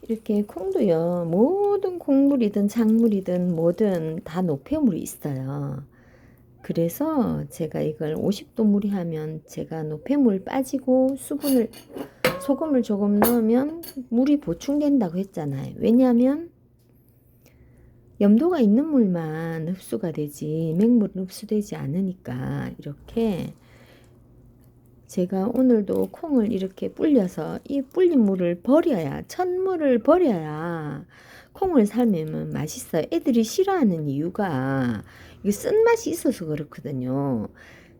이렇게 콩도요, 모든 콩물이든 작물이든 뭐든 다 노폐물이 있어요. 그래서 제가 이걸 50도 무리하면 제가 노폐물 빠지고 소금을 조금 넣으면 물이 보충된다고 했잖아요. 왜냐하면 염도가 있는 물만 흡수가 되지 맹물은 흡수되지 않으니까. 이렇게 제가 오늘도 콩을 이렇게 불려서 이 불린 물을 버려야, 찬물을 버려야 콩을 삶으면 맛있어요. 애들이 싫어하는 이유가 이게 쓴맛이 있어서 그렇거든요.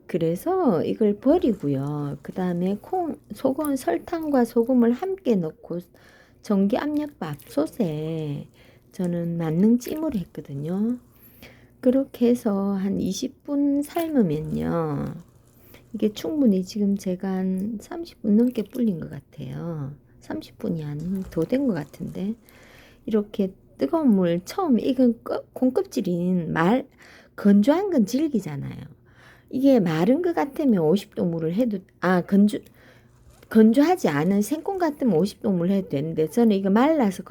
그래서 이걸 버리고요. 그 다음에 설탕과 소금을 함께 넣고 전기 압력밥솥에 저는 만능찜을 했거든요. 그렇게 해서 한 20분 삶으면요. 이게 충분히 지금 제가 한 30분 넘게 불린 것 같아요. 30분이 한 더 된 것 같은데. 이렇게 뜨거운 물 처음 익은 콩껍질인 건조한 건 질기잖아요. 이게 마른 것 같으면 50도 물을 해도, 건조하지 않은 생콩 같으면 50도 물 해도 되는데, 저는 이거 말라서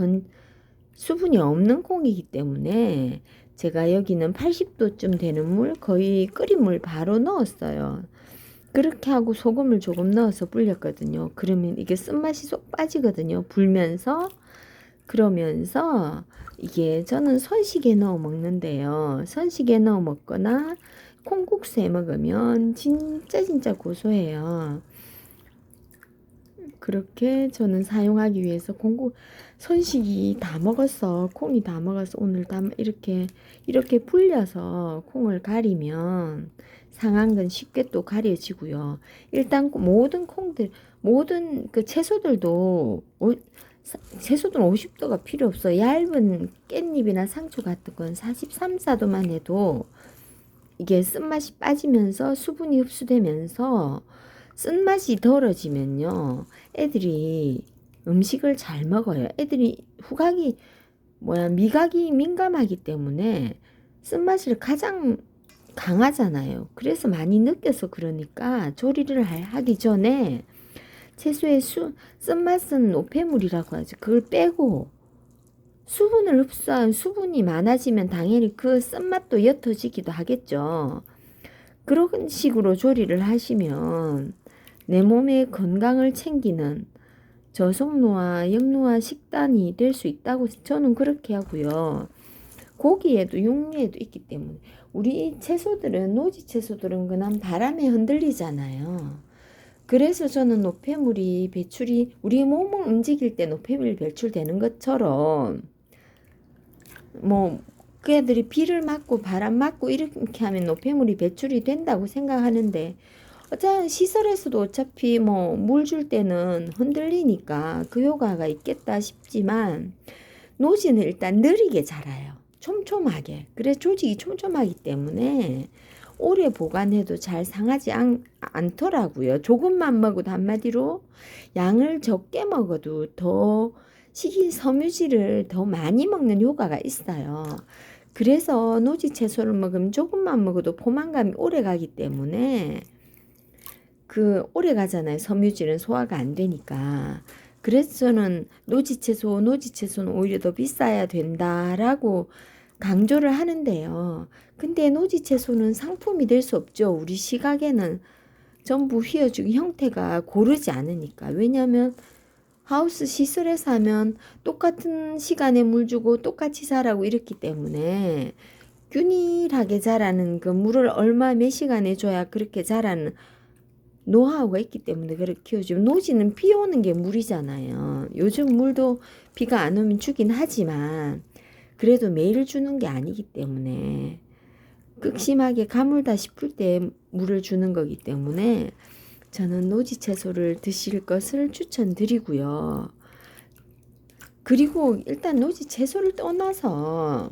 수분이 없는 콩이기 때문에 제가 여기는 80도쯤 되는 물, 거의 끓인 물 바로 넣었어요. 그렇게 하고 소금을 조금 넣어서 불렸거든요. 그러면 이게 쓴맛이 쏙 빠지거든요. 불면서. 그러면서 이게 저는 선식에 넣어 먹는데요. 선식에 넣어 먹거나 콩국수에 먹으면 진짜 고소해요. 그렇게 저는 사용하기 위해서 선식이 다 먹었어. 콩이 다 먹어서 오늘 다 이렇게 불려서 콩을 가리면 상한 건 쉽게 또 가려지고요. 일단 모든 그 채소들은 50도가 필요 없어. 얇은 깻잎이나 상추 같은 건 43, 4도만 해도 이게 쓴맛이 빠지면서 수분이 흡수되면서 쓴맛이 덜어지면요. 애들이 음식을 잘 먹어요. 애들이 미각이 민감하기 때문에 쓴맛을 가장 강하잖아요. 그래서 많이 느껴서 그러니까 조리를 하기 전에 채소의 쓴맛은 노폐물이라고 하죠. 그걸 빼고 수분을 흡수한 수분이 많아지면 당연히 그 쓴맛도 옅어지기도 하겠죠. 그런 식으로 조리를 하시면 내 몸의 건강을 챙기는 저속노화, 역노화 식단이 될 수 있다고 저는 그렇게 하고요. 고기에도 육류에도 있기 때문에 우리 노지 채소들은 그냥 바람에 흔들리잖아요. 그래서 저는 우리 몸을 움직일 때 노폐물이 배출되는 것처럼 그 애들이 비를 맞고 바람 맞고 이렇게 하면 노폐물이 배출이 된다고 생각하는데 시설에서도 어차피 물 줄 때는 흔들리니까 그 효과가 있겠다 싶지만 노지는 일단 느리게 자라요. 촘촘하게. 그래 조직이 촘촘하기 때문에 오래 보관해도 잘 상하지 않더라고요. 조금만 먹어도 한마디로 양을 적게 먹어도 더 식이섬유질을 더 많이 먹는 효과가 있어요. 그래서 노지 채소를 먹으면 조금만 먹어도 포만감이 오래 가기 때문에 오래 가잖아요. 섬유질은 소화가 안 되니까. 그래서 저는 노지 채소는 오히려 더 비싸야 된다라고 강조를 하는데요. 근데 노지 채소는 상품이 될 수 없죠. 우리 시각에는 전부 휘어지고 형태가 고르지 않으니까. 왜냐하면 하우스 시설에서 하면 똑같은 시간에 물 주고 똑같이 자라고 이렇기 때문에 균일하게 자라는 그 물을 몇 시간에 줘야 그렇게 자라는 노하우가 있기 때문에 그렇게 키워주고, 노지는 비 오는 게 물이잖아요. 요즘 물도 비가 안 오면 주긴 하지만 그래도 매일 주는 게 아니기 때문에 극심하게 가물다 싶을 때 물을 주는 거기 때문에 저는 노지 채소를 드실 것을 추천드리고요. 그리고 일단 노지 채소를 떠나서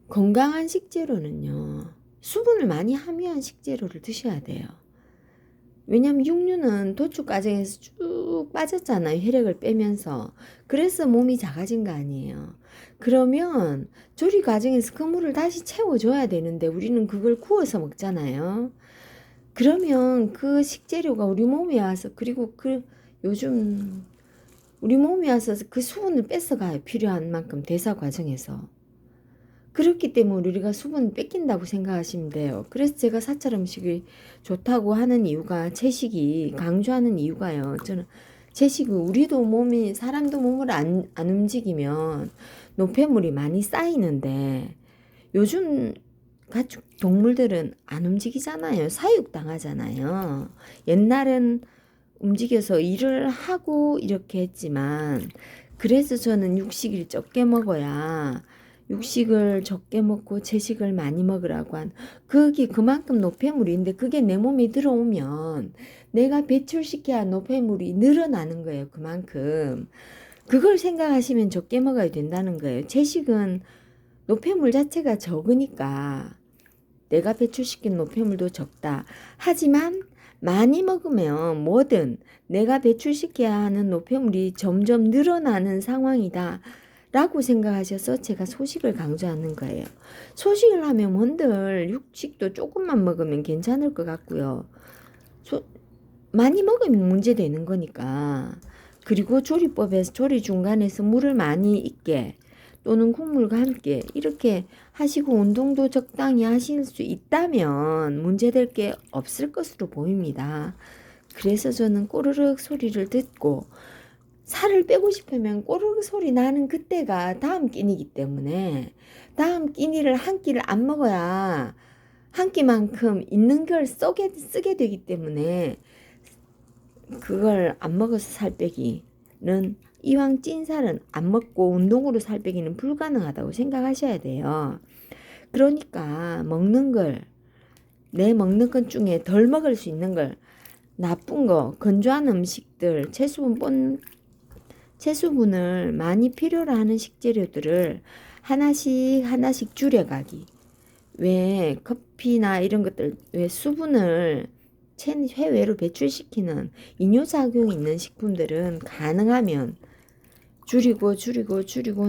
건강한 식재료는요, 수분을 많이 함유한 식재료를 드셔야 돼요. 왜냐면 육류는 도축 과정에서 쭉 빠졌잖아요. 혈액을 빼면서. 그래서 몸이 작아진 거 아니에요. 그러면 조리 과정에서 그 물을 다시 채워줘야 되는데 우리는 그걸 구워서 먹잖아요. 그러면 그 식재료가 우리 몸에 와서, 그리고 요즘 우리 몸에 와서 그 수분을 뺏어가요. 필요한 만큼 대사 과정에서. 그렇기 때문에 우리가 수분을 뺏긴다고 생각하시면 돼요. 그래서 제가 사찰 음식이 좋다고 하는 이유가, 채식이 강조하는 이유가요. 저는 채식이, 우리도 몸이, 사람도 몸을 안 움직이면 노폐물이 많이 쌓이는데, 요즘 가축 동물들은 안 움직이잖아요. 사육 당하잖아요. 옛날은 움직여서 일을 하고 이렇게 했지만, 그래서 저는 육식을 적게 먹어야, 육식을 적게 먹고 채식을 많이 먹으라고 한, 그게 그만큼 노폐물인데, 그게 내 몸에 들어오면 내가 배출시켜야 할 노폐물이 늘어나는 거예요. 그만큼. 그걸 생각하시면 적게 먹어야 된다는 거예요. 채식은 노폐물 자체가 적으니까 내가 배출시킨 노폐물도 적다. 하지만 많이 먹으면 뭐든 내가 배출시켜야 하는 노폐물이 점점 늘어나는 상황이다 라고 생각하셔서 제가 소식을 강조하는 거예요. 소식을 하면 뭔들 육식도 조금만 먹으면 괜찮을 것 같고요. 많이 먹으면 문제되는 거니까. 그리고 조리법에서 조리 중간에서 물을 많이 있게 또는 국물과 함께 이렇게 하시고 운동도 적당히 하실 수 있다면 문제될 게 없을 것으로 보입니다. 그래서 저는 꼬르륵 소리를 듣고, 살을 빼고 싶으면 꼬르륵 소리 나는 그때가 다음 끼니이기 때문에, 다음 끼니를 한 끼를 안 먹어야 한 끼만큼 있는 걸 쓰게 되기 때문에, 그걸 안 먹어서 살 빼기는, 이왕 찐 살은 안 먹고 운동으로 살 빼기는 불가능하다고 생각하셔야 돼요. 그러니까 먹는 걸, 내 먹는 것 중에 덜 먹을 수 있는 걸, 나쁜 거, 건조한 음식들, 채수분을 많이 필요로 하는 식재료들을 하나씩 줄여가기. 왜 커피나 이런 것들, 왜 수분을 체외로 배출시키는 이뇨작용이 있는 식품들은 가능하면 줄이고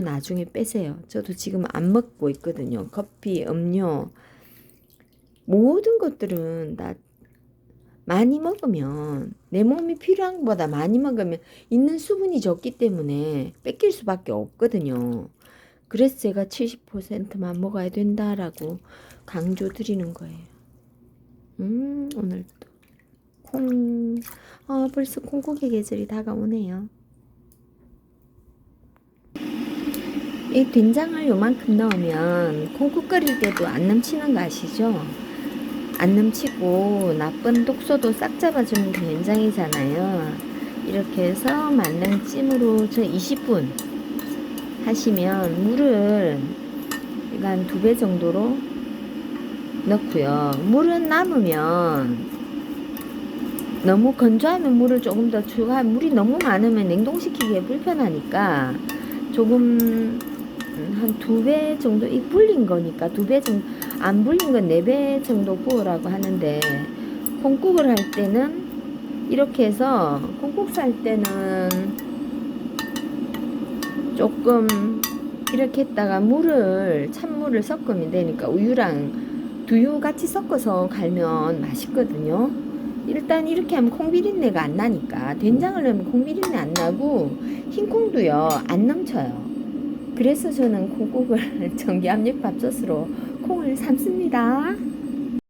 나중에 빼세요. 저도 지금 안 먹고 있거든요. 커피, 음료, 모든 것들은 다 많이 먹으면, 내 몸이 필요한 것보다 많이 먹으면 있는 수분이 적기 때문에 뺏길 수밖에 없거든요. 그래서 제가 70%만 먹어야 된다라고 강조 드리는 거예요. 오늘도 벌써 콩고기 계절이 다가오네요. 이 된장을 요만큼 넣으면 콩국 끓일 때도 안 넘치는 거 아시죠? 안 넘치고 나쁜 독소도 싹 잡아주는 게 된장이잖아요. 이렇게 해서 만능찜으로 저 20분 하시면, 물을 한 2배 정도로 넣고요. 물은 남으면, 너무 건조하면 물을 조금 더 추가하면, 물이 너무 많으면 냉동시키기에 불편하니까 조금 한 2배 정도, 이 불린 거니까 2배 정도, 안 불린 건 4배 정도 부으라고 하는데, 콩국을 할 때는 이렇게 해서, 콩국 살 때는 조금 이렇게 했다가 찬물을 섞으면 되니까 우유랑 두유 같이 섞어서 갈면 맛있거든요. 일단 이렇게 하면 콩비린내가 안 나니까, 된장을 넣으면 콩비린내 안 나고 흰콩도요 안 넘쳐요. 그래서 저는 콩국을 전기압력밥솥으로 콩을 삶습니다.